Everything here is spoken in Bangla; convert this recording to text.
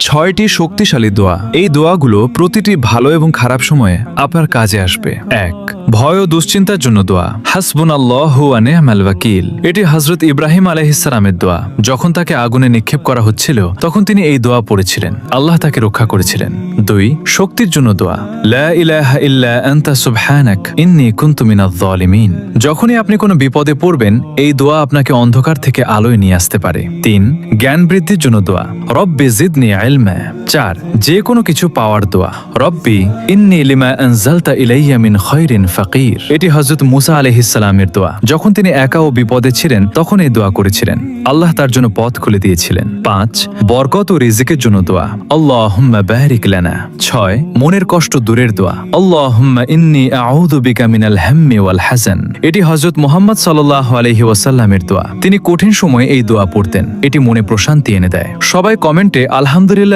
6টি শক্তিশালী দোয়া। এই দোয়াগুলো প্রতিটি ভালো এবং খারাপ সময়ে আপনার কাজে আসবে। 1. ভয় ও দুশ্চিন্তার জন্য দোয়া। হাসবুনাল্লাহু ওয়া নি'মাল ওয়াকিল। এটি হযরত ইব্রাহিম আলাইহিস সালামের দোয়া। যখন তাকে আগুনে নিক্ষেপ করা হচ্ছিল তখন তিনি এই দোয়া পড়েছিলেন, আল্লাহ তাকে রক্ষা করেছিলেন। 2. শক্তির জন্য দোয়া। লা ইলাহা ইল্লা আনতা সুবহানাক ইন্নী কুনতু মিনাজ জালিমিন। যখনই আপনি কোনো বিপদে পড়বেন এই দোয়া আপনাকে অন্ধকার থেকে আলোয় নিয়ে আসতে পারে। 3. জ্ঞান বৃদ্ধির জন্য দোয়া। রব্বি জিদনি ইলমা। 4. যে কোনো কিছু পাওয়ার দোয়া। রব্বি ইন্নী লিমা আনজালতা ইলাইয়া মিন খায়রিন ফাকির। এটি হযরত মুসা আলাইহিস সালামের দোয়া। যখন তিনি একা ও বিপদে ছিলেন তখন এই দোয়া করেছিলেন, আল্লাহ তার জন্য পথ খুলে দিয়েছিলেন। 5. বরকত ও রিজিকের জন্য দোয়া। আল্লাহুম্মা বারিক লানা। 6. মনের কষ্ট দূরের দোয়া। আল্লাহুম্মা ইন্নী আউযু বিকা মিনাল হাম্মি ওয়াল হাযান। এটি হযরত মুহাম্মদ সাল্লাল্লাহু আলাইহি ওয়াসাল্লামের দোয়া। তিনি কঠিন সময়ে এই দোয়া পড়তেন, এটি মনে প্রশান্তি এনে দেয়। সবাই কমেন্টে আলহামদুলিল্লাহ